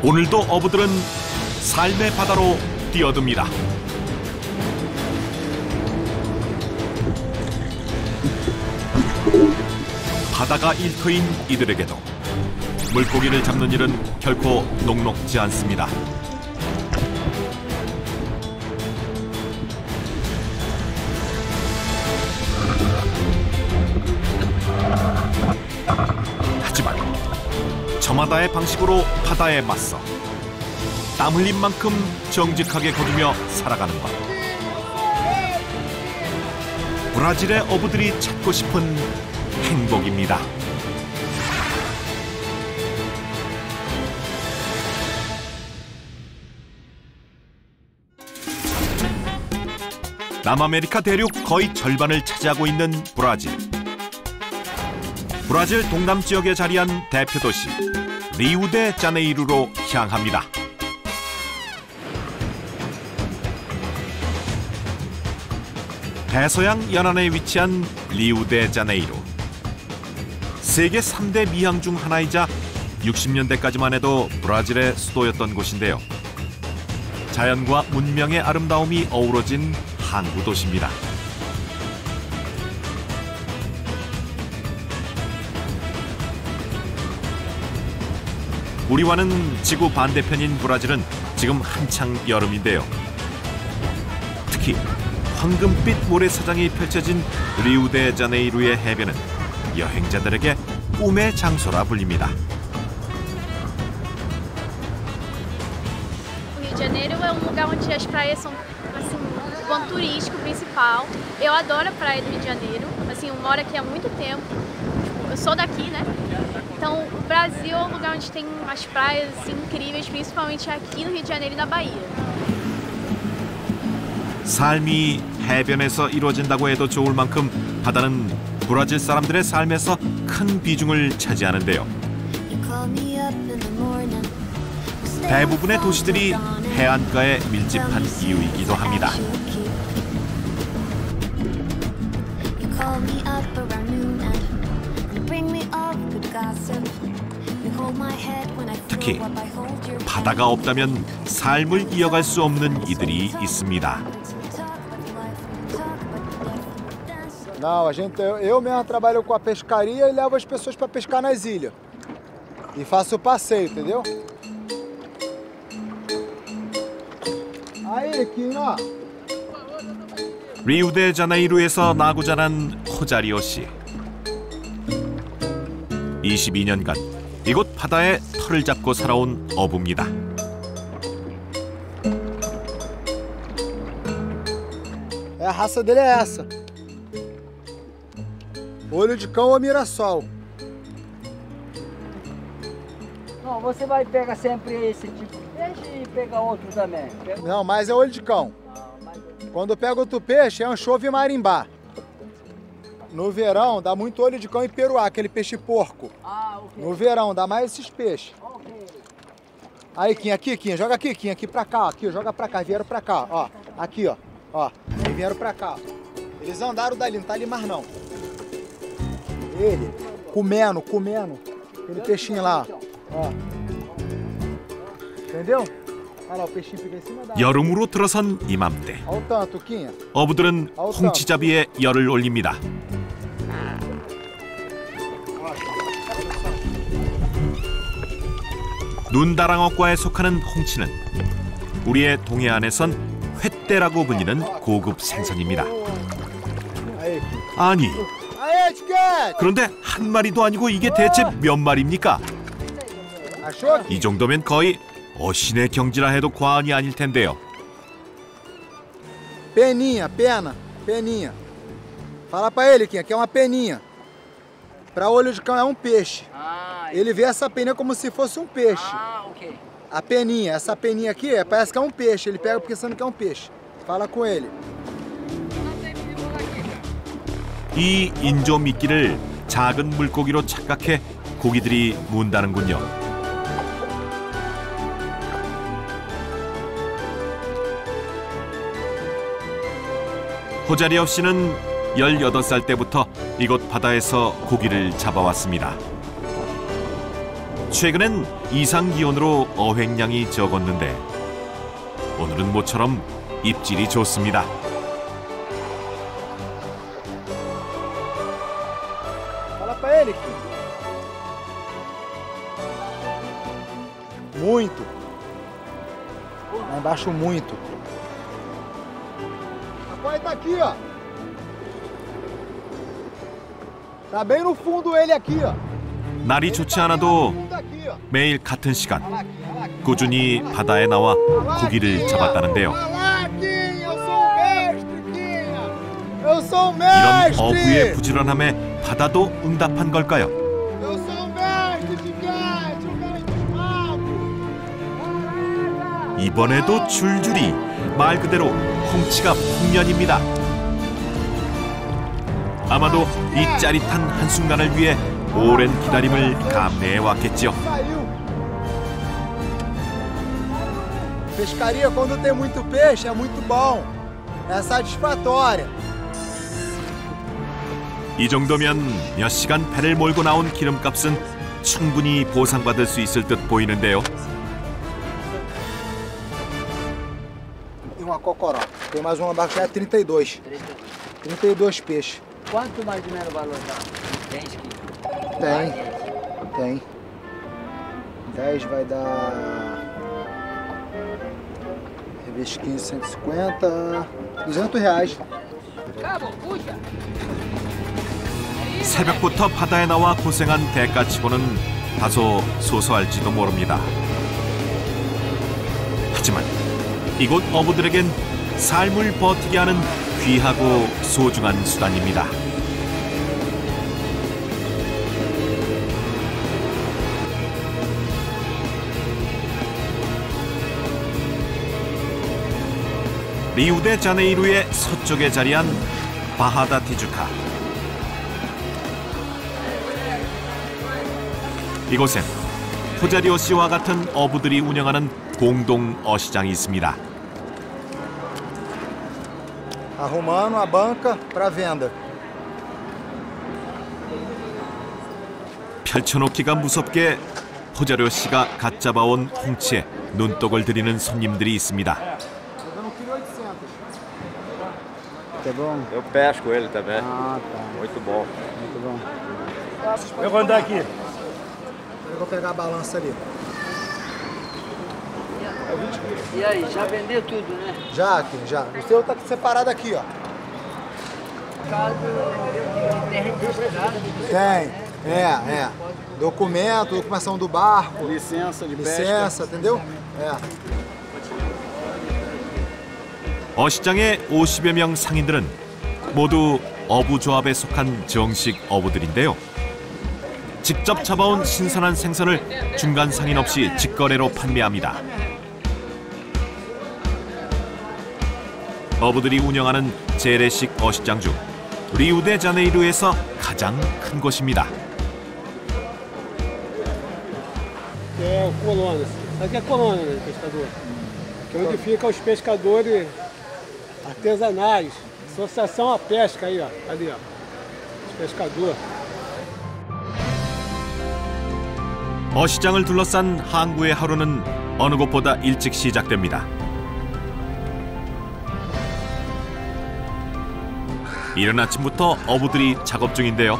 오늘도 어부들은 삶의 바다로 뛰어듭니다. 바다가 일터인 이들에게도 물고기를 잡는 일은 결코 녹록지 않습니다. 하지만 저마다의 방식으로 바다에 맞서 땀 흘린 만큼 정직하게 거두며 살아가는 것. 브라질의 어부들이 찾고 싶은 행복입니다. 남아메리카 대륙 거의 절반을 차지하고 있는 브라질. 브라질 동남 지역에 자리한 대표 도시 리우데자네이루로 향합니다. 대서양 연안에 위치한 리우데자네이루. 세계 3대 미항 중 하나이자 60년대까지만 해도 브라질의 수도였던 곳인데요. 자연과 문명의 아름다움이 어우러진 항구 도시입니다. 우리와는 지구 반대편인 브라질은 지금 한창 여름인데요. 특히 황금빛 모래사장이 펼쳐진 리우데자네이루의 해변은 여행자들에게 꿈의 장소라 불립니다. Rio de Janeiro é lugar onde as praias são assim, o ponto turístico principal. Eu adoro a praia do Rio de Janeiro. Assim, eu moro aqui há muito tempo. Eu sou daqui, né? Então, o Brasil é um lugar onde tem umas praias assim, incríveis, principalmente aqui no Rio de Janeiro e na Bahia. 삶이 해변에서 이루어진다고 해도 좋을 만큼 바다는 브라질 사람들의 삶에서 큰 비중을 차지하는데요. 대부분의 도시들이 해안가에 밀집한 이유이기도 합니다. 특히 바다가 없다면 삶을 이어갈 수 없는 이들이 있습니다. Não, eu mesmo trabalho com a pescaria e levo as pessoas para pescar nas ilhas. E faço o passeio, entendeu? Aí, aqui, ó. 리우데자네이루에서 나고 자란 호자리오 씨. 22년간 이곳 바다에 털을 잡고 살아온 어부입니다. A raça dele é essa. Olho de cão ou mirassol. Não, você vai pegar sempre esse tipo de peixe e pegar outro também. Não, mas é olho de cão. Quando pega outro peixe, é anchova e marimbá. No verão, dá muito olho de cão e peruá, aquele peixe porco. Ah, ok. No verão, dá mais esses peixes. Ok. Aí, Quinha, aqui, Quinha, joga aqui, Quinha, aqui pra cá, ó, aqui, joga pra cá, vieram pra cá, ó. Aqui, ó, ó, eles vieram pra cá. Eles andaram dali, não tá ali mais não. Ele, comendo, aquele peixinho lá, ó. Entendeu? Olha lá, o peixinho fica em cima da... 여름으로 들어선 이맘때 Olha o tanto, Quinha. 어부들은 홍치잡이에 열을 올립니다. 눈다랑어과에 속하는 홍치는 우리의 동해안에선 횟대라고 불리는 고급 생선입니다. 아니, 그런데 한 마리도 아니고 이게 대체 몇 마리입니까? 이 정도면 거의 어신의 경지라 해도 과언이 아닐 텐데요. Peninha, peninha. Fala pra ele, Quinha, que é uma peninha. Pra olho de cão é um peixe. Ele vê essa peninha como se fosse um peixe. Ah, ok. A peninha, essa peninha aqui, parece que é um peixe. Ele pega pensando que é um peixe. Fala com ele. 이 인조 미끼를 작은 물고기로 착각해 고기들이 문다는군요. 호자리오 씨는 18살 때부터 이곳 바다에서 고기를 잡아왔습니다. 최근엔 이상 기온으로 어획량이 적었는데 오늘은 모처럼 입질이 좋습니다. Fala pra ele aqui. Muito. Lá embaixo muito. Rapaz, tá aqui, ó. Tá bem no fundo ele aqui, ó. 날이 좋지 않아도 매일 같은 시간 꾸준히 바다에 나와 고기를 잡았다는데요. 이런 어부의 부지런함에 바다도 응답한 걸까요? 이번에도 줄줄이 말 그대로 홍치가 풍년입니다. 아마도 이 짜릿한 한순간을 위해 오랜 기다림을 감내해 왔겠지요. Pescaria, quando tem muito peixe, é muito bom. É satisfatória. 이 정도면 몇 시간 배를 몰고 나온 기름값은 충분히 보상받을 수 있을 듯 보이는데요. E uma cocoró. Tem mais uma barca, é 32. 32 peixes. Quanto mais ou menos o valor tá? Tem aqui? Tem. 10 vai dar... Vezes 15, 150... R$200. 새벽부터 바다에 나와 고생한 대가치고는 다소 소소할지도 모릅니다. 하지만 이곳 어부들에겐 삶을 버티게 하는 귀하고 소중한 수단입니다. 리우데자네이루의 서쪽에 자리한 바하다 티주카. 이곳엔 포자리오 씨와 같은 어부들이 운영하는 공동 어시장이 있습니다. Arrumando a banca para venda. 펼쳐놓기가 무섭게 포자리오 씨가 갓 잡아온 홍치에 눈독을 들이는 손님들이 있습니다. Tá bom? Eu pesco ele também. Ah, tá. Muito bom. Muito bom. Eu vou andar aqui. Eu vou pegar a balança ali. E aí, já vendeu tudo, né? Já, aqui, já. O seu tá separado aqui, ó. Caso tem registrado. Tem. É. Documento, documentação do barco. Licença de pesca. Licença, entendeu? É. 어시장의 50여 명 상인들은 모두 어부조합에 속한 정식 어부들인데요. 직접 잡아온 신선한 생선을 중간 상인 없이 직거래로 판매합니다. 어부들이 운영하는 재래식 어시장 중 리우데자네이루에서 가장 큰 곳입니다. É o colônia. Aqui é a colônia, né, pescador. Que é onde ficam os pescadores artesanais. Associação à pesca aí, ó. Ali, ó. Os pescadores. 어시장을 둘러싼 항구의 하루는 어느 곳보다 일찍 시작됩니다. 이른 아침부터 어부들이 작업 중인데요.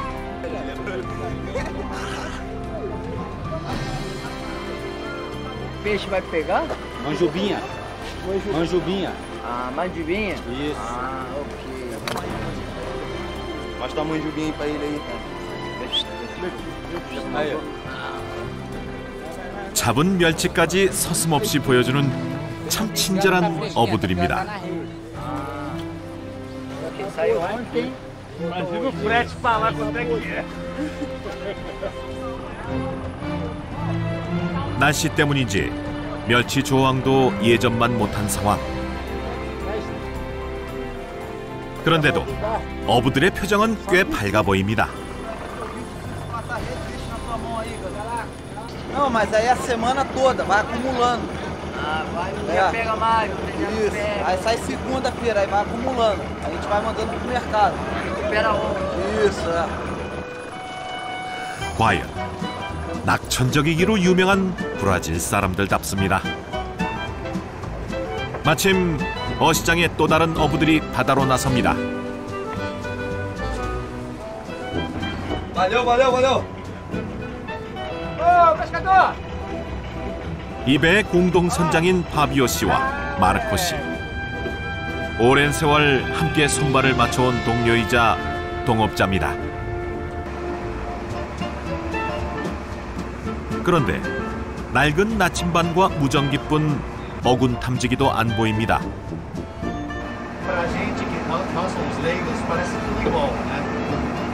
Peixe vai pegar? Manjubinha. Manjubinha. Ah, mandibinha? Isso. Ah, ok. Mostra a manjubinha aí pra ele aí. Aí, ó. 잡은 멸치까지 서슴없이 보여주는 참 친절한 어부들입니다. Que saiu ontem. Imagina o frete falar quanto é que é. 날씨 때문인지 멸치 조항도 예전만 못한 상황. 그런데도 어부들의 표정은 꽤 밝아 보입니다. Não, mas aí a semana toda, vai acumulando. Ah, vai, um dia pega mais, outro dia não Isso. pega. Aí sai segunda-feira, aí vai acumulando. A gente vai mandando pro mercado. Recupera ontem. Isso, é. 과연 낙천적이기로 유명한 브라질 사람들답습니다. 마침 어시장에 또 다른 어부들이 바다로 나섭니다. Valeu, valeu, valeu. Ô, pescador! 이 배의 공동 선장인 파비오 씨와 마르코 씨. 오랜 세월 함께 손발을 맞춰온 동료이자 동업자입니다. 그런데 낡은 나침반과 무전기뿐 어군 탐지기도 안 보입니다. Pra gente que nós somos leigos parece tudo igual, né?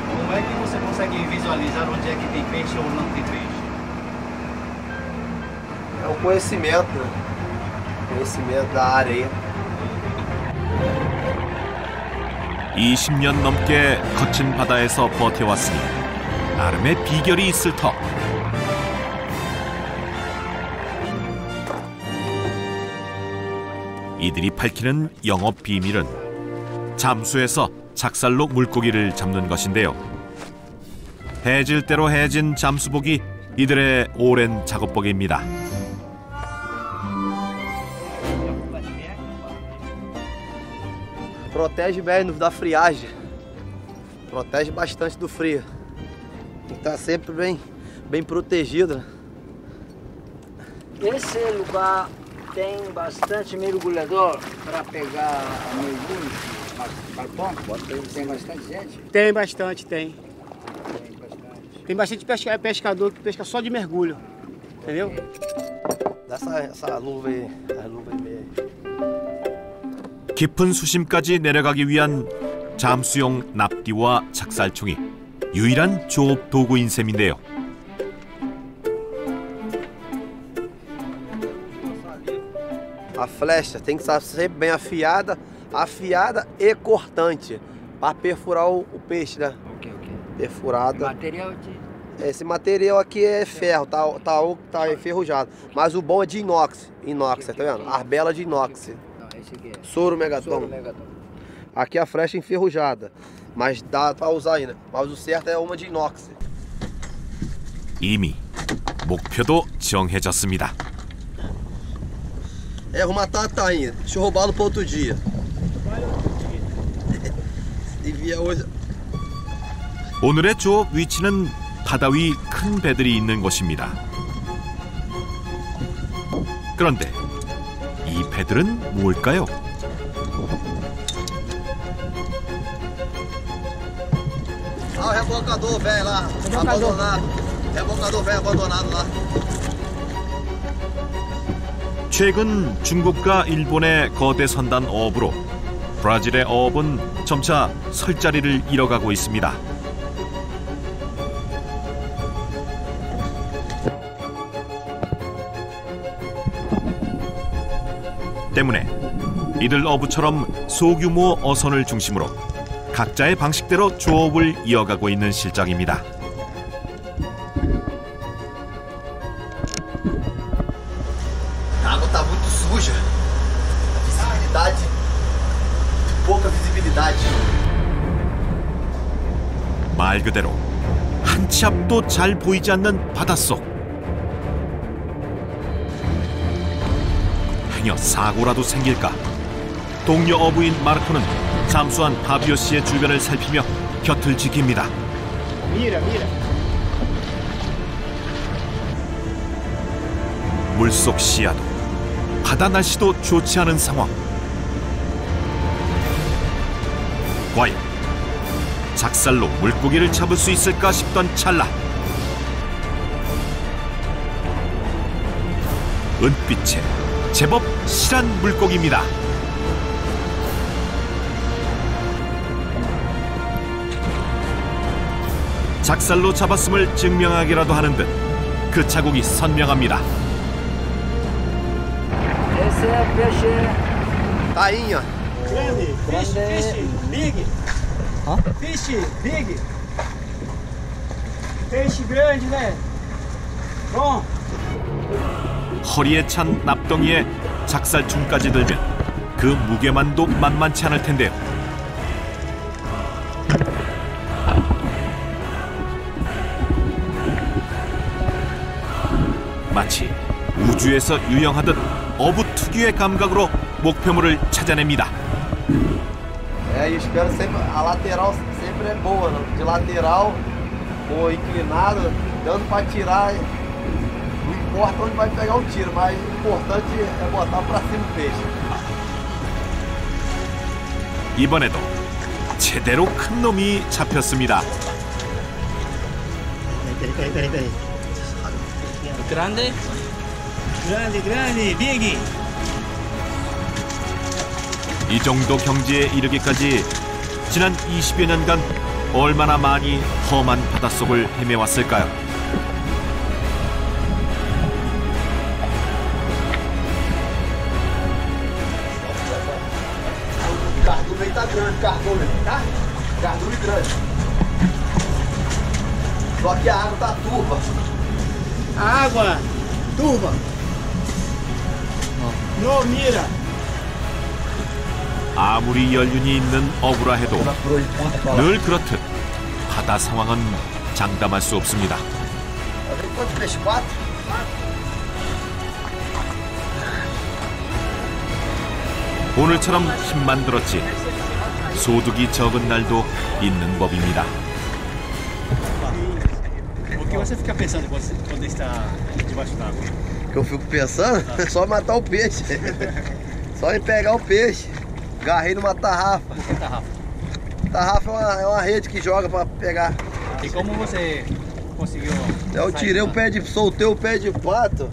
Como é que você consegue visualizar onde é que tem peixe ou não tem peixe? É o conhecimento, né? Conhecimento da área. 20년 넘게 거친 바다에서 버텨왔으니 나름의 비결이 있을 터. 이들이 밝히는 영업 비밀은 잠수에서 작살로 물고기를 잡는 것인데요. 해질 대로 해진 잠수복이 이들의 오랜 작업복입니다. Protege bem da friagem. Protege bastante do frio. Tem que estar sempre bem protegido. Esse lugar tem bastante mergulhador para pegar mergulho, barpão? Tem bastante gente? Tem bastante, tem. Tem bastante pescador que pesca só de mergulho, entendeu? Dá essa luva aí, a luva aí mesmo. 깊은 수심까지 내려가기 위한 잠수용 납띠와 작살총이 유일한 조업 도구인 셈인데요. A flecha tem que estar sempre bem afiada e cortante para perfurar o peixe, né? Ok. Perfurada. Material de... Esse material aqui é ferro, tá enferrujado. Mas o bom é de inox, tá vendo? Arbela de inox. Esse aqui é Soro Megaton. Aqui a flecha enferrujada, mas dá para usar ainda. Mas o certo é uma de inox. 이미 목표도 정해졌습니다. É arrumar a tainha. Deixa eu roubá-lo para outro dia. E via hoje. 오늘의 조업 위치는 바다 위 큰 배들이 있는 곳입니다. 그런데 이 배들은 뭘까요? Ah, o rebocador velho lá, abandonado. Rebocador velho abandonado lá. 최근 중국과 일본의 거대 선단 어업으로 브라질의 어업은 점차 설 자리를 잃어가고 있습니다. 때문에 이들 어부처럼 소규모 어선을 중심으로 각자의 방식대로 조업을 이어가고 있는 실정입니다. A água tá muito suja. Visibilidade, pouca visibilidade. 말 그대로 한 치 앞도 잘 보이지 않는 바닷속. 행여 사고라도 생길까? 동료 어부인 마르코는 잠수한 파비오 씨의 주변을 살피며 곁을 지킵니다. 물속 시야도 바다 날씨도 좋지 않은 상황. 과연 작살로 물고기를 잡을 수 있을까 싶던 찰나, 은빛에 제법 실한 물고기입니다. 작살로 잡았음을 증명하기라도 하는 듯 그 자국이 선명합니다. Esse é peixe... Tainha. Fish big. Hã? Fish big. Peixe grande, né? Bom. 허리에 찬 납덩이에 작살총까지 들면 그 무게만도 만만치 않을 텐데요. 마치 우주에서 유영하듯 어부 특유의 감각으로 목표물을 찾아냅니다. É, e espero sempre a lateral sempre é boa, né? De lateral ou inclinado, dando para tirar. Não importa onde vai pegar o tiro, mas o importante é botar para cima o peixe. 이번에도 제대로 큰 놈이 잡혔습니다. Grande? Grande, big. 이 정도 경지에 이르기까지 지난 20여 년간 얼마나 많이 험한 바닷속을 헤매왔을까요? Cardume aí tá grande, cardume, tá? Cardume grande. Só que a água tá turva. A água turva. No mira. 아무리 연륜이 있는 어부라 해도 늘 그렇듯 바다 상황은 장담할 수 없습니다. 오늘처럼 힘만 들었지 소득이 적은 날도 있는 법입니다. O que você fica pensando quando está debaixo d'água? O que eu fico pensando? É só matar o peixe. Só em pegar o peixe. Agarrei numa tarrafa. O que é tarrafa? Tarrafa é uma rede que joga para pegar. E como você conseguiu? Eu tirei o pé de, soltei o pé de pato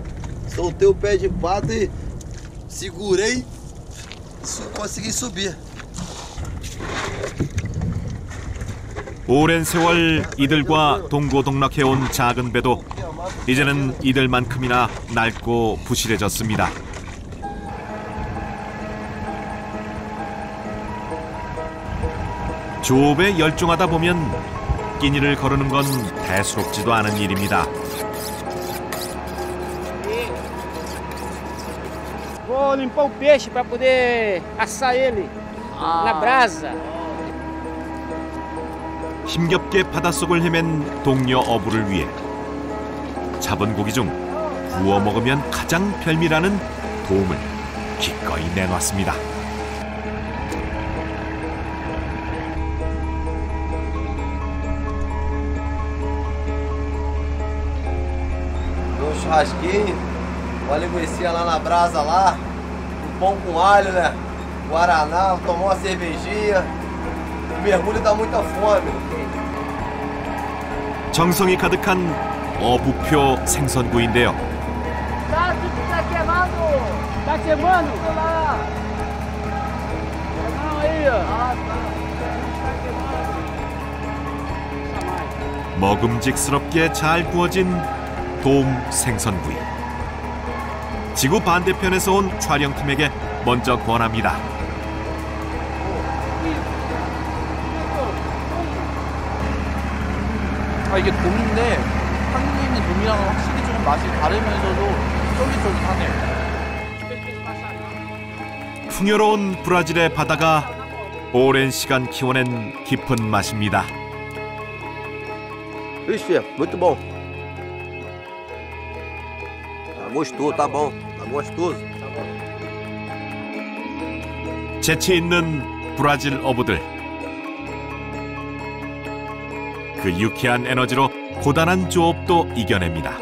e segurei e consegui subir. 오랜 세월 이들과 동고동락해온 작은 배도 이제는 이들만큼이나 낡고 부실해졌습니다. 조업에 열중하다 보면 끼니를 거르는 건 대수롭지도 않은 일입니다. Vou limpar o peixe para poder assar ele na brasa. 힘겹게 바닷속을 헤맨 동료 어부를 위해 잡은 고기 중 구워 먹으면 가장 별미라는 돔을 기꺼이 내놨습니다. Um churrasquinho, uma linguiça lá na brasa lá, um pão com alho, né? Guaraná, tomar uma cervejinha. O mergulho dá muita fome. 정성이 가득한 어부표 생선구이인데요. Tá queimando! Tá queimando! Olha lá! Não, aí, ó! 먹음직스럽게 잘 구워진 돔 생선구이. 지구 반대편에서 온 촬영팀에게 먼저 권합니다. 아, 이게 돔인데 한국에 있는 돔이랑은 확실히 좀 맛이 다르면서도 쫄깃쫄깃하네요. 풍요로운 브라질의 바다가 오랜 시간 키워낸 깊은 맛입니다. Ixi, muito bom. Tá gostoso, tá bom. Tá gostoso. 재치 있는 브라질 어부들. 그 유쾌한 에너지로 고단한 조업도 이겨냅니다.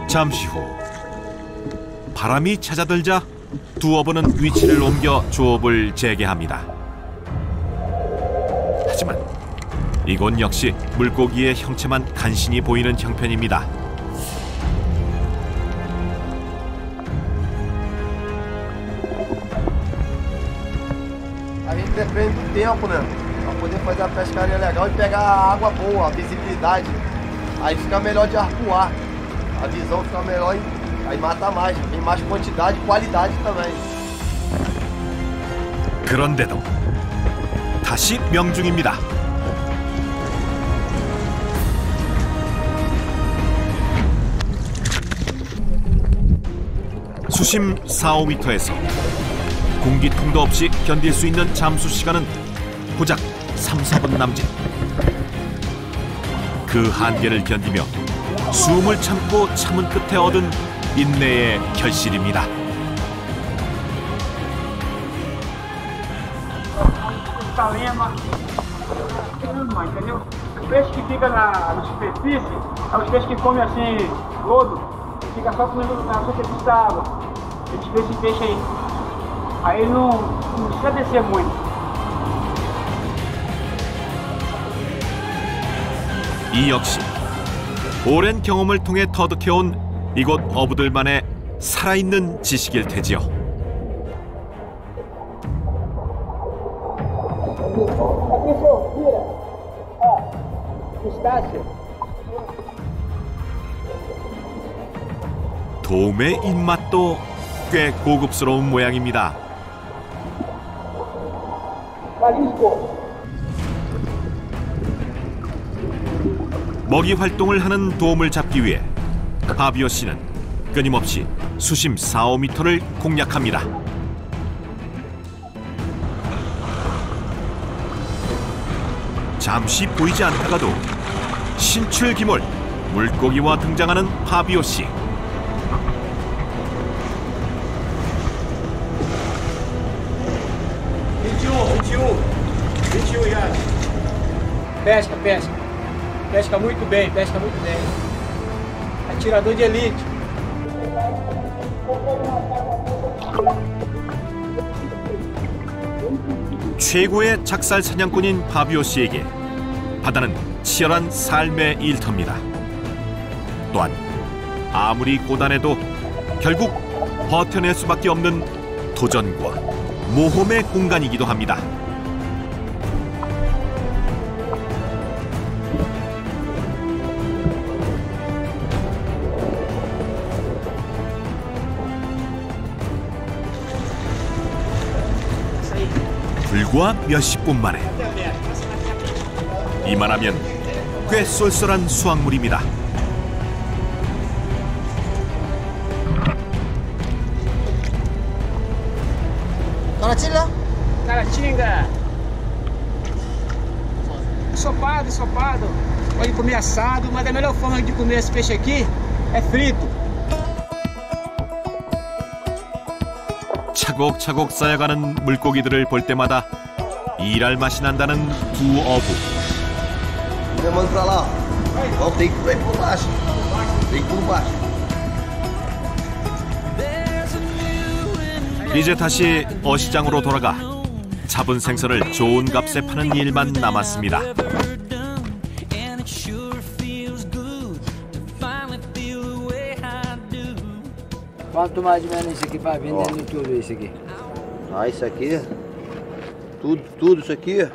잠시 후 바람이 찾아들자 두 어부는 위치를 옮겨 조업을 재개합니다. 하지만 이곳 역시 물고기의 형체만 간신히 보이는 형편입니다. A gente depende do tempo, né? Pra poder fazer a pescaria legal e pegar a água boa, a visibilidade. Aí fica melhor de arpoar. A visão fica melhor e aí mata mais. Tem mais quantidade e qualidade também. 그런데도 다시 명중입니다. 수심 4-5m에서 공기통도 없이 견딜 수 있는 잠수 시간은 고작 3-4분 남짓. 그 한계를 견디며 숨을 참고 참은 끝에 얻은 인내의 결실입니다. Salema, entendeu? O peixe que fica na superfície é os peixes que comem assim, lodo, fica só comendo na superfície da água. A gente vê esse peixe aí. Aí ele não precisa descer muito. 이 역시 오랜 경험을 통해 터득해온 이곳 어부들만의 살아있는 지식일 테지요. 도움의 입맛도 꽤 고급스러운 모양입니다. 먹이 활동을 하는 도움을 잡기 위해 파비오 씨는 끊임없이 수심 4~5m를 공략합니다. 잠시 보이지 않다가도 신출귀몰 물고기와 등장하는 파비오 씨. Pesca, pesca. Pesca muito bem, pesca muito bem. Atirador de elite. 최고의 작살 사냥꾼인 파비오 씨에게 바다는 치열한 삶의 일터입니다. 또한 아무리 고단해도 결국 버텨낼 수밖에 없는 도전과 모험의 공간이기도 합니다. 불과 몇십 분 만에 이만하면 꽤 쏠쏠한 수확물입니다. Caratinga? Caratinga. Ensopado, ensopado. Pode comer assado, mas a melhor forma de comer esse peixe aqui é frito. 차곡차곡 쌓여가는 물고기들을 볼 때마다 일할 맛이 난다는 두 어부. Manda pra lá. Não, tem que ir por baixo. Tem que ir por baixo. 이제 다시 어시장으로 돌아가 잡은 생선을 좋은 값에 파는 일만 남았습니다. Quanto mais ou menos isso aqui para vendendo tudo isso aqui? Ah, isso aqui? Tudo isso aqui?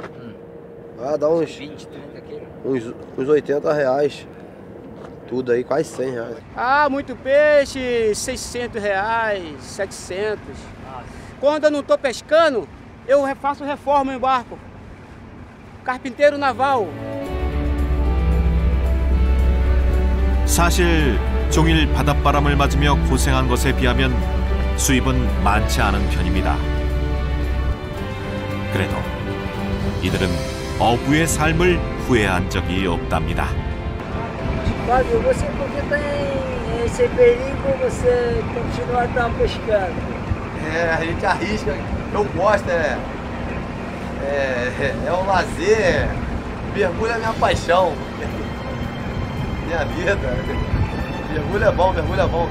Ah, dá uns 20, 30 quilos. Uns 80 reais. Tudo aí, quase 100 reais. Ah, muito peixe, 600 reais, 700. Quando eu não estou pescando, eu faço reforma em barco. Carpinteiro naval. 사실 종일 바닷바람을 맞으며 고생한 것에 비하면 수입은 많지 않은 편입니다. 그래도 이들은 어부의 삶을 후회한 적이 없답니다. Fábio, você por que tem esse perigo, você continua tão pescando? É, a gente arrisca, eu gosto, é um lazer, mergulho é minha paixão, minha vida, mergulho é bom, mergulho é bom.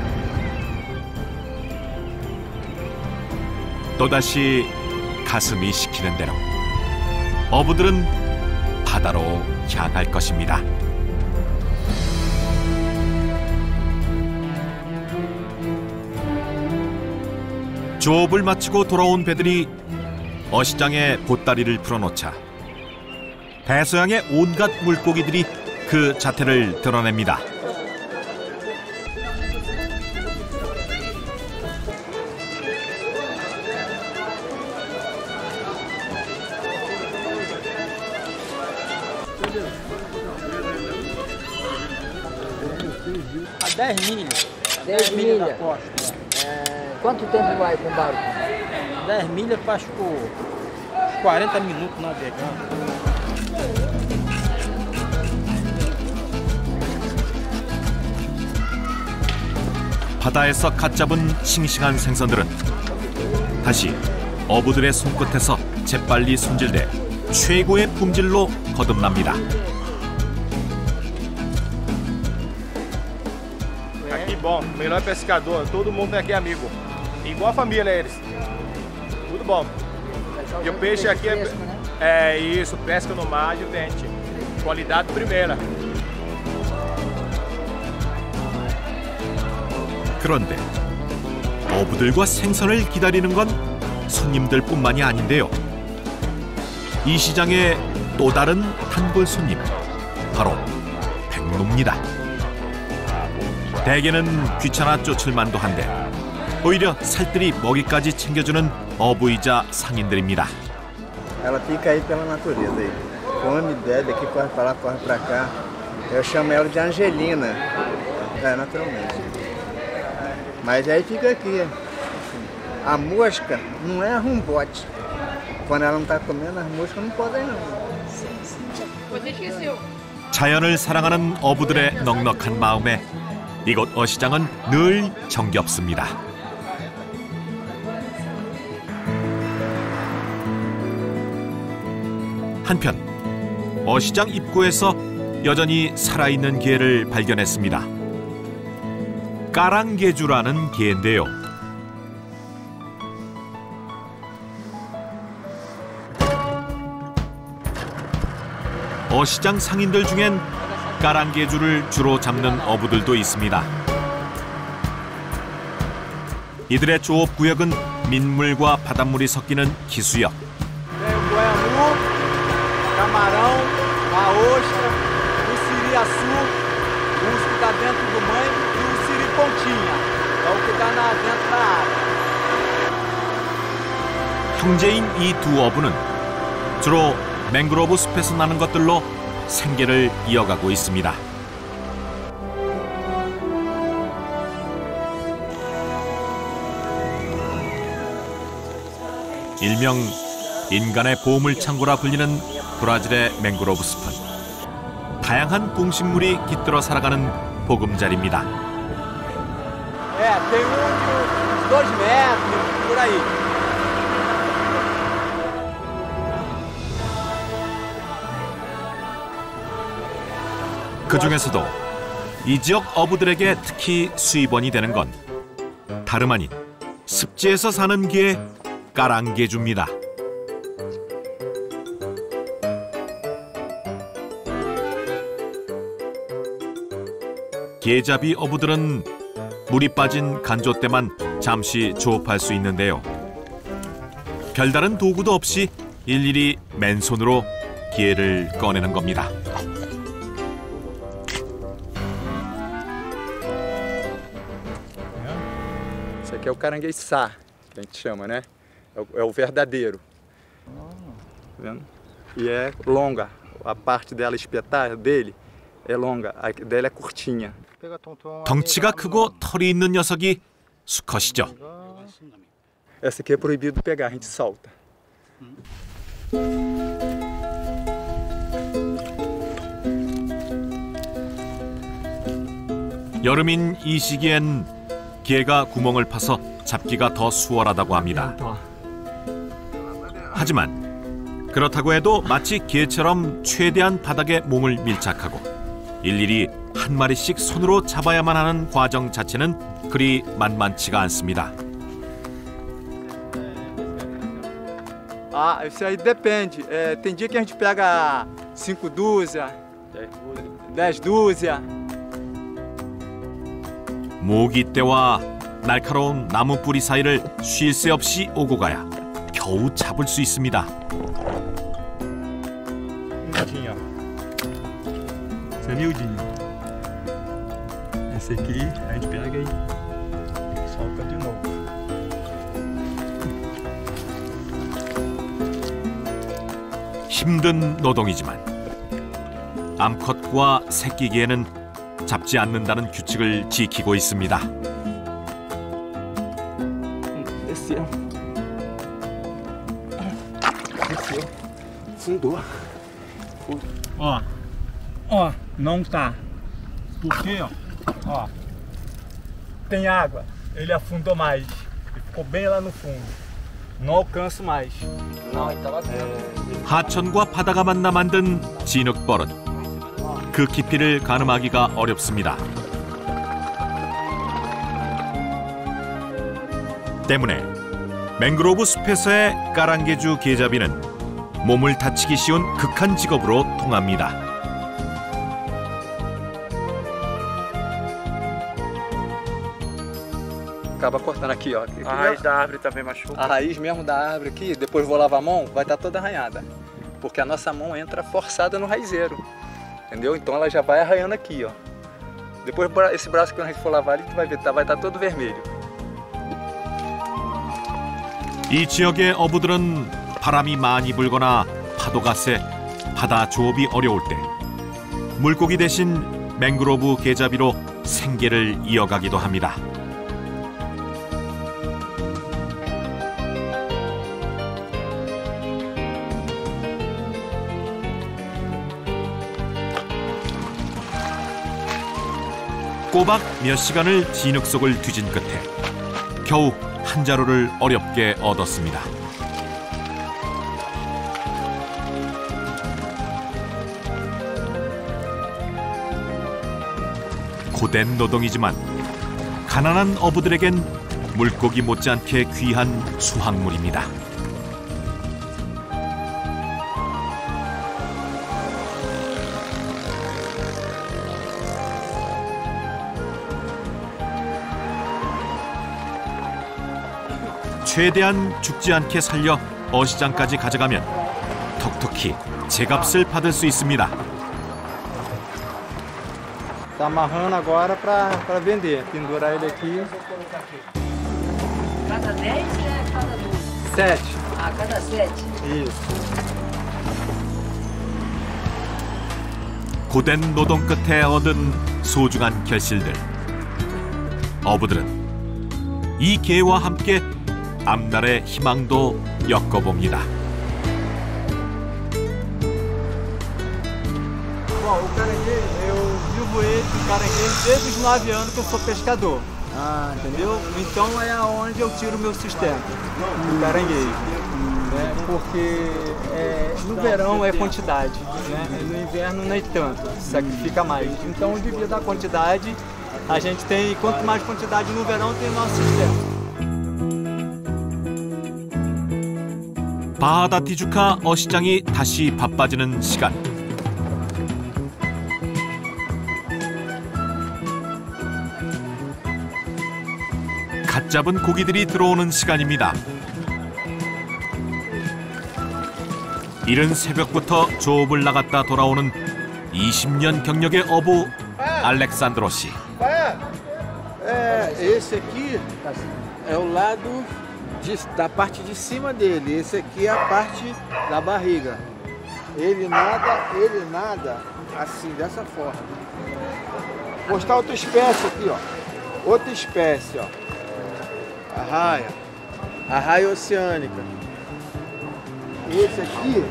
또다시 가슴이 시키는 대로 어부들은 바다로 향할 것입니다. 조업을 마치고 돌아온 배들이 어시장에 보따리를 풀어놓자 배서양의 온갖 물고기들이 그 자태를 드러냅니다. A 10 milhas. 10 milhas. da costa. Quanto tempo vai com o barco? 10 milhas faz por 40 minutos navegando. 바다에서 갓 잡은 싱싱한 생선들은 다시 어부들의 손끝에서 재빨리 손질돼 최고의 품질로 거듭납니다. Aqui bom, melhor pescador, todo mundo aqui é amigo. Igual a família eles. Tudo bom. E o peixe aqui é isso, pesca no mar de dente. Qualidade primeira. 그런데 어부들과 생선을 기다리는 건 손님들뿐만이 아닌데요. 이 시장의 또 다른 단골 손님, 바로 백로입니다. 대개는 귀찮아 쫓을 만도 한데 오히려 살뜰히 먹이까지 챙겨주는 어부이자 상인들입니다. Ela fica aí pela natureza aí. Come, bebe, aqui corre para lá, corre para cá. Eu chamo ela de Angelina, naturalmente. Mas aí fica aqui. A mosca não é arrombote. Quando ela não está comendo, as moscas não podem não. Você esqueceu. 자연을 사랑하는 어부들의 넉넉한 마음에 이곳 어시장은 늘 정겹습니다. 한편 어시장 입구에서 여전히 살아있는 게를 발견했습니다. 까랑게주라는 게인데요. 어시장 상인들 중엔 까랑게주를 주로 잡는 어부들도 있습니다. 이들의 조업 구역은 민물과 바닷물이 섞이는 기수역. Camarão, a ostra, o siri-açu, o que está dentro do mangue e o siri-pontinha. É o que está dentro da área. 형제인 이 두 어부는 주로 맹그로브 숲에서 나는 것들로 생계를 이어가고 있습니다. 일명 인간의 보물창고라 불리는 브라질의 맹그로브 숲은 다양한 동식물이 깃들어 살아가는 보금자리입니다. Tem de uns 2 metros, por aí. 그 중에서도 이 지역 어부들에게 특히 수입원이 되는 건 다름 아닌 습지에서 사는 게 까랑게주입니다. 게잡이 어부들은 물이 빠진 간조 때만 잠시 조업할 수 있는데요. 별다른 도구도 없이 일일이 맨손으로 게를 꺼내는 겁니다. Esse aqui é o carangueçá, que a gente chama, né? É o verdadeiro. Tá vendo? E é longa. A parte dela espetada dele é longa, a dela é curtinha. 덩치가 크고 털이 있는 녀석이 수컷이죠. Essa aqui é proibido pegar, a gente solta. 여름인 이 시기엔 게가 구멍을 파서 잡기가 더 수월하다고 합니다. 하지만 그렇다고 해도 마치 게처럼 최대한 바닥에 몸을 밀착하고 일일이 한 마리씩 손으로 잡아야만 하는 과정 자체는 그리 만만치가 않습니다. Ah, isso aí depende. Tem dia que a gente pega 5 dúzias, 10 dúzias. 모기떼와 날카로운 나무 뿌리 사이를 쉴 새 없이 오고 가야 겨우 잡을 수 있습니다. Esse é miudinho. Esse aqui a gente pega e solta de novo. 힘든 노동이지만 암컷과 새끼개는 잡지 않는다는 규칙을 지키고 있습니다. Desceu. Desceu. Fundou. Ó, não tá. Por quê, ó? tem água, ele afundou mais. Ele ficou bem lá no fundo. Não alcanço mais. 하천과 바다가 만나 만든 진흙버릇. 그 깊이를 가늠하기가 어렵습니다. 때문에 맹그로브 숲에서의 까랑게주 게잡이는 몸을 다치기 쉬운 극한 직업으로 통합니다. Acaba cortando aqui, ó. A raiz da árvore também machuca. A raiz mesmo da árvore aqui, depois vou lavar a mão, vai estar toda arranhada. Porque a nossa mão entra forçada no raizeiro. Entendeu? Então ela já vai arranhando aqui, ó. Depois esse braço que a gente for lavar, ele vai ver, vai estar todo vermelho. 이 지역의 어부들은 바람이 많이 불거나 파도가 세 바다 조업이 어려울 때 물고기 대신 맹그로브 게잡이로 생계를 이어가기도 합니다. 꼬박 몇 시간을 진흙 속을 뒤진 끝에 겨우 한 자루를 어렵게 얻었습니다. 고된 노동이지만 가난한 어부들에겐 물고기 못지않게 귀한 수확물입니다. 최대한 죽지 않게 살려 어시장까지 가져가면 톡톡히 제값을 받을 수 있습니다. Tá amarrando agora para vender. Pendurar ele aqui. Cada 10 é cada 12? 7. Ah, cada 7? Isso. 고된 노동 끝에 얻은 소중한 결실들. 어부들은 이 개와 함께 앞날의 희망도 엮어봅니다. Bom, o caranguejo, eu vivo o caranguejo desde os 9 anos que eu sou pescador. Entendeu? Então é aonde eu tiro o meu sustento, o caranguejo. Né? Porque no verão é quantidade, né? No inverno nem tanto, sacrifica mais. Então devido à quantidade, a gente tem, quanto mais quantidade no verão, tem nosso sustento. 바하다 티주카 어시장이 다시 바빠지는 시간. 갓 잡은 고기들이 들어오는 시간입니다. 이른 새벽부터 조업을 나갔다 돌아오는 20년 경력의 어부 알렉산드로 씨. Esse aqui é o lado da parte de cima dele. Esse aqui é a parte da barriga. Ele nada assim, dessa forma. Vou mostrar outra espécie aqui, ó. Outra espécie, ó. Arraia oceânica. Esse aqui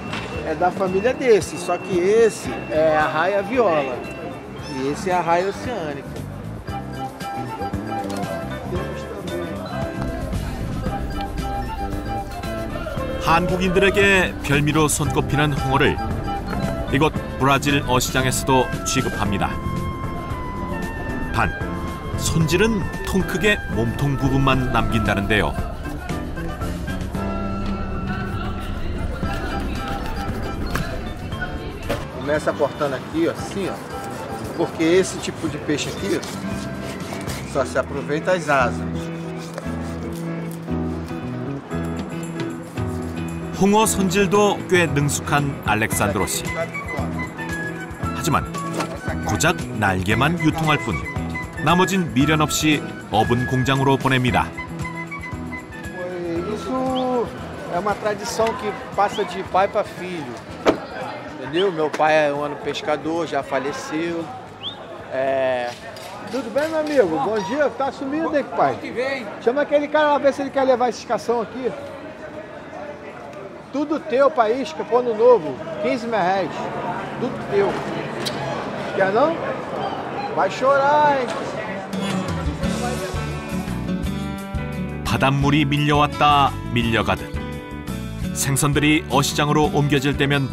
é da família desse, só que esse é a arraia viola. E esse é a arraia oceânica. 한국인들에게 별미로 손꼽히는 홍어를 이곳 브라질 어시장에서도 취급합니다. 단, 손질은 통 크게 몸통 부분만 남긴다는데요. Começa cortando aqui, ó, assim, ó. Porque esse tipo de peixe aqui só se aproveita as asas. 홍어 손질도 꽤 능숙한 알렉산드로 씨. 하지만 고작 날개만 유통할 뿐 나머진 미련 없이 어분 공장으로 보냅니다. Isso é uma tradição que passa de pai para filho. Entendeu? Meu pai é um ano pescador, já faleceu. Tudo bem, meu amigo? Bom dia. Tá sumido, hein, pai? Chama aquele cara lá, ver se ele quer levar essa escação aqui. Tudo teu, país, que pô no novo, 15 reais. Tudo teu. Quer não? Vai chorar, hein? 바닷물이 밀려왔다 밀려가듯 생선들이 어시장으로 옮겨질 때면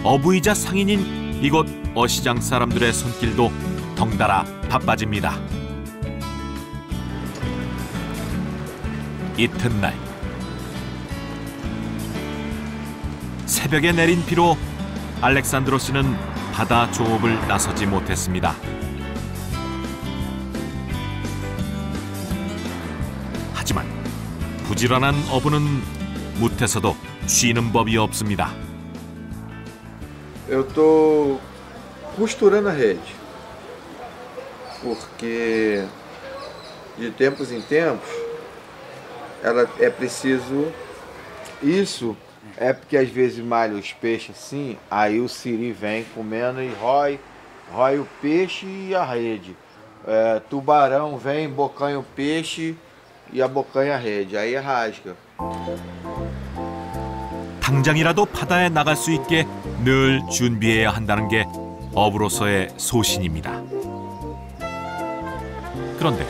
어부이자 상인인 이곳 어시장 사람들의 손길도 덩달아 바빠집니다. 이튿날 새벽에 내린 비로 알렉산드로 씨는 바다 조업을 나서지 못했습니다. 하지만 부지런한 어부는 무태서도 쉬는 법이 없습니다. Eu tô costurando a rede, porque de tempos em tempos ela é preciso isso. É porque às vezes malha os peixes assim, aí o siri vem comendo e rói o peixe e a rede. Tubarão vem, bocanha o peixe e abocanha a rede, aí rasga. 당장이라도 바다에 나갈 수 있게 늘 준비해야 한다는 게 어부로서의 소신입니다. 그런데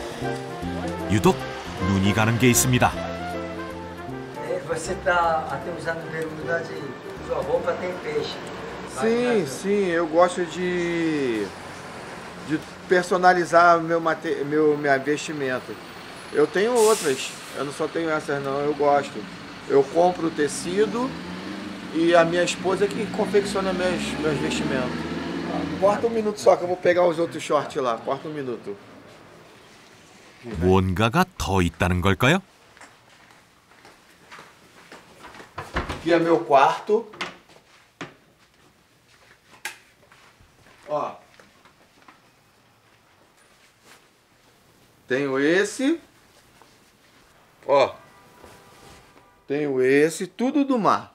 유독 눈이 가는 게 있습니다. Você está até usando bermuda de sua roupa tem peixe. Sim, sim, eu gosto de personalizar minha vestimenta. Eu tenho outras, eu não só tenho essas não, eu gosto. Eu compro o tecido e a minha esposa que confecciona meus vestimentos. Corta um minuto só que eu vou pegar os outros shorts lá, corta um minuto. 뭔가가 더 있다는 걸까요? Aqui é meu quarto. Ó. Tenho esse. Ó. Tenho esse, tudo do mar.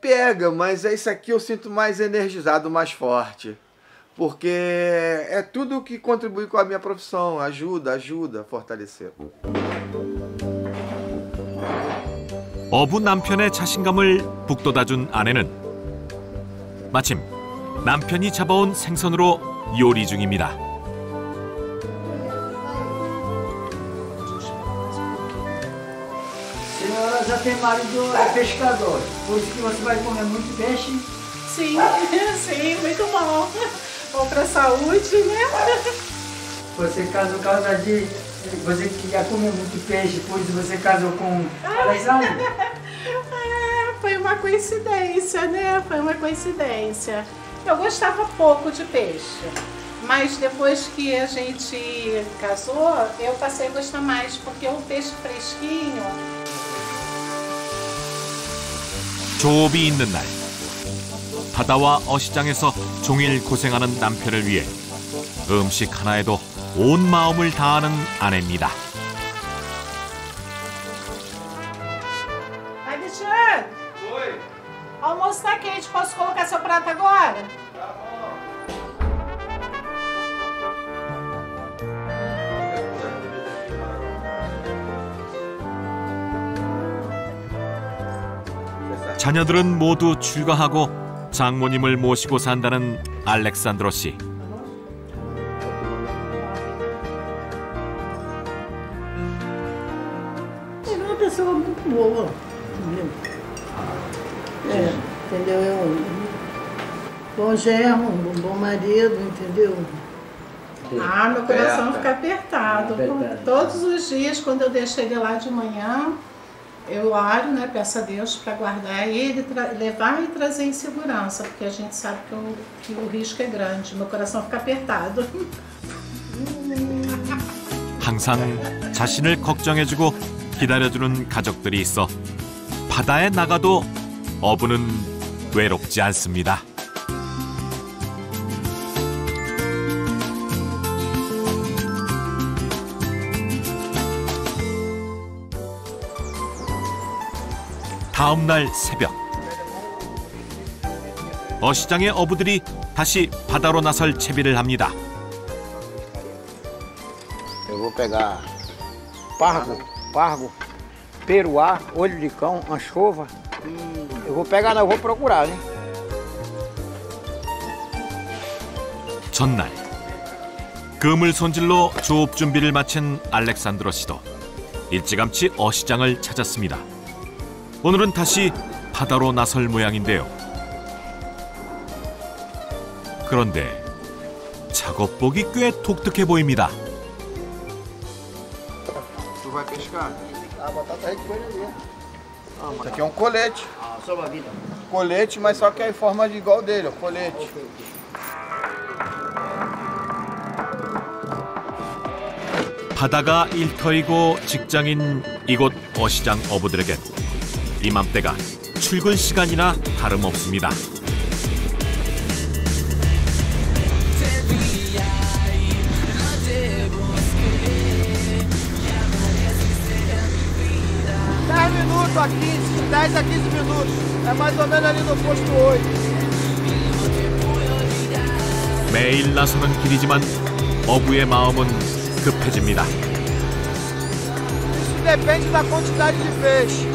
Pega, mas esse aqui eu sinto mais energizado, mais forte. Porque é tudo que contribui com a minha profissão, ajuda a fortalecer. 어부 남편의 자신감을 북돋아준 아내는 마침 남편이 잡아온 생선으로 요리 중입니다. Senhora já tem marido pescador, por isso que você vai comer muito peixe? Sim, sim, muito bom. Bom para a saúde, né? Você casou você queria comer muito peixe, por isso você casou com Alexandre? Foi uma coincidência, né? Foi uma coincidência. Eu gostava pouco de peixe, mas depois que a gente casou, eu passei a gostar mais, porque o peixe fresquinho. 조업이 있는 날, 바다와 어시장에서 종일 고생하는 남편을 위해 음식 하나에도 온 마음을 다하는 아내입니다. Alexandre! Oi! O almoço tá quente, posso colocar seu prato agora? Tá bom. 자녀들은 모두 출가하고 장모님을 모시고 산다는 알렉산드로 씨. Ele é uma pessoa muito boa, entendeu? É um bom genro, um bom marido, entendeu? Ah, meu coração fica apertado. Todos os dias, quando eu deixo ele lá de manhã, eu oro, né, peço a Deus para guardar ele, levar e trazer em segurança, porque a gente sabe que o risco é grande. Meu coração fica apertado. 항상 자신을 걱정해주고 기다려주는 가족들이 있어 바다에 나가도 어부는 외롭지 않습니다. 다음 날 새벽, 어시장의 어부들이 다시 바다로 나설 채비를 합니다. Eu vou pegar pargo, peruá, olho de cão, anchova. Eu vou pegar, não, eu vou procurar, né? 전날 그물 손질로 조업 준비를 마친 알렉산드로 씨도 일찌감치 어시장을 찾았습니다. 오늘은 다시 바다로 나설 모양인데요. 그런데 작업복이 꽤 독특해 보입니다. Tu vai pescar? A batata aí que foi ali. Isso aqui é um colete. Salva-vida. Colete, mas só que é em forma de igual dele, ó, colete. 바다가 일터이고 직장인 이곳 어시장 어부들에겐 이맘때가 출근 시간이나 다름없습니다. Minutos a 15, 10 a 15 minutos. É mais ou menos ali no posto 8. 매일 나서는 길이지만 어부의 ma음은 급해집니다. Isso depende da quantidade de peixe.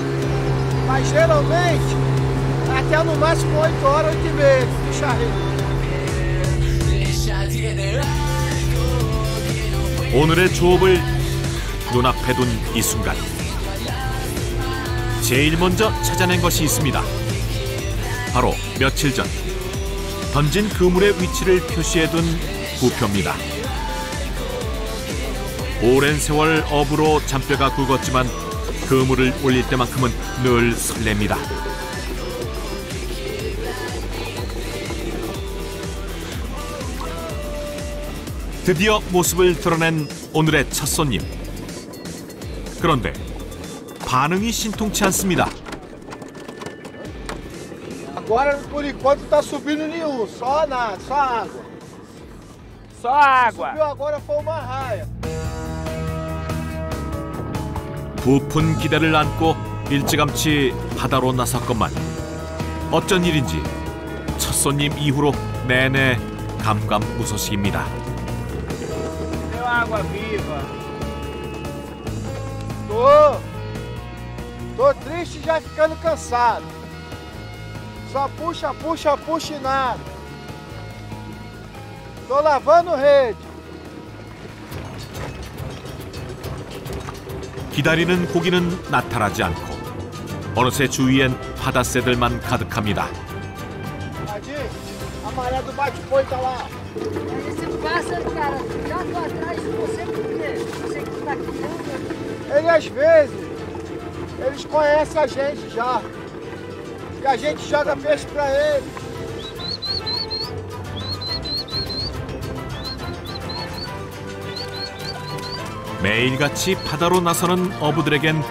Mas geralmente, até no máximo 8 horas, 8 e meia de charrete. 오늘의 조업을 눈앞에 둔 이 순간 제일 먼저 찾아낸 것이 있습니다. 바로 며칠 전 던진 그물의 위치를 표시해둔 부표입니다. 오랜 세월 어부로 잔뼈가 굵었지만 그물을 올릴 때만큼은 늘 설렙니다. 드디어 모습을 드러낸 오늘의 첫 손님. 그런데 반응이 신통치 않습니다. Agora, por enquanto, tá subindo nenhum, só nada, só água. Só água. Subiu agora foi uma raia. 부푼 기대를 안고 일찌감치 바다로 나섰건만 어쩐 일인지 첫 손님 이후로 내내 감감무소식입니다. Deu água viva. Tô triste e já ficando cansado. Só puxa, puxa, puxa e nada. Tô lavando rede. 기다리는 고기는 나타나지 않고 어느새 주위엔 바다새들만 가득합니다. Tadinho, a maré do bate-foi tá lá. Esse pássaro, cara, já tô atrás de você porque você que tá criando. Ele às vezes, eles conhecem a gente já. E a gente joga peixe pra eles. 매일같이 바다로 나서는 어부들에겐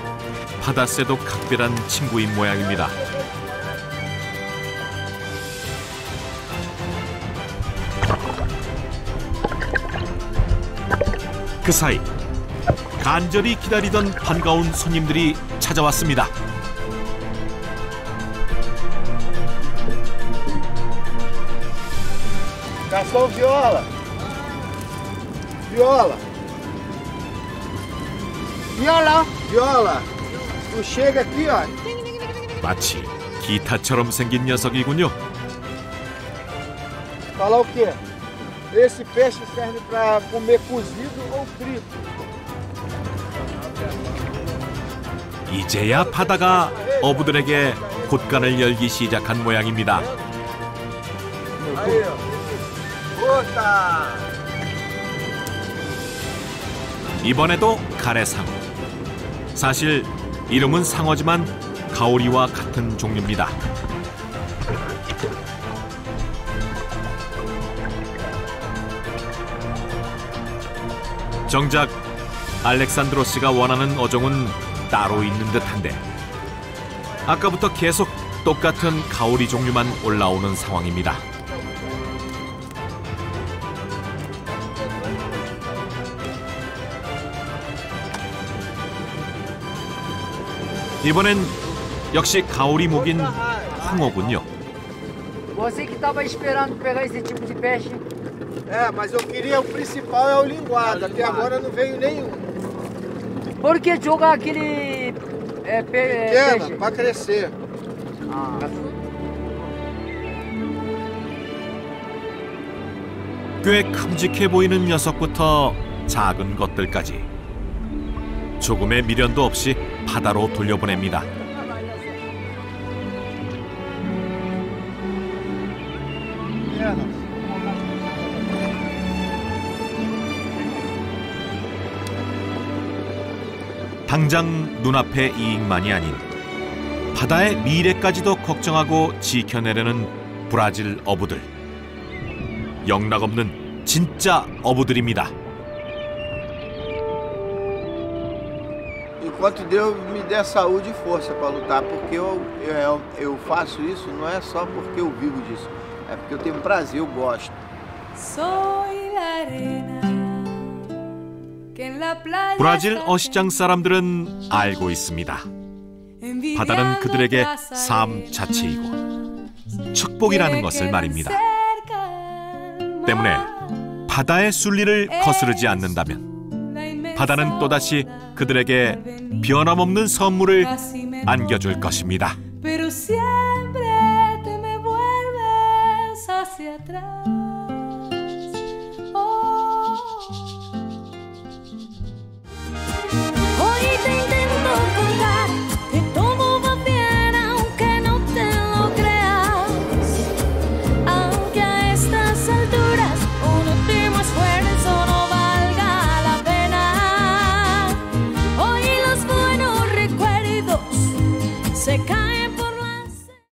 바다새도 각별한 친구인 모양입니다. 그 사이 간절히 기다리던 반가운 손님들이 찾아왔습니다. Garçom Viola. Viola. Viola. Viola. Tu chega aqui, ó. 마치 기타처럼 생긴 녀석이군요. Falar o quê? Esse peixe serve para comer cozido ou frito. 이제야 바다가 어부들에게 곳간을 열기 시작한 모양입니다. Aí, ó. Puta! 이번에도 가래상어. 사실 이름은 상어지만 가오리와 같은 종류입니다. 정작 알렉산드로 씨가 원하는 어종은 따로 있는 듯한데 아까부터 계속 똑같은 가오리 종류만 올라오는 상황입니다. 이번엔 역시 가오리 목인 홍어군요. Você que estava esperando pegar esse tipo de peixe? É, mas eu queria o principal é o linguado. Até agora não veio nenhum. Por que jogar aquele Pequena, peixe? para crescer. 꽤 큼직해 보이는 녀석부터 작은 것들까지 조금의 미련도 없이 바다로 돌려보냅니다. 당장 눈앞의 이익만이 아닌 바다의 미래까지도 걱정하고 지켜내려는 브라질 어부들. 영락없는 진짜 어부들입니다. Enquanto Deus me der saúde e força para lutar, porque eu faço isso não é só porque eu vivo disso, é porque eu tenho prazer, eu gosto. 브라질 어시장 사람들은 알고 있습니다. 바다는 그들에게 삶 자체이고 축복이라는 것을 말입니다. 때문에 바다의 순리를 거스르지 않는다면 바다는 또다시 그들에게 변함없는 선물을 안겨줄 것입니다. Pero siempre te me vuelves hacia atrás.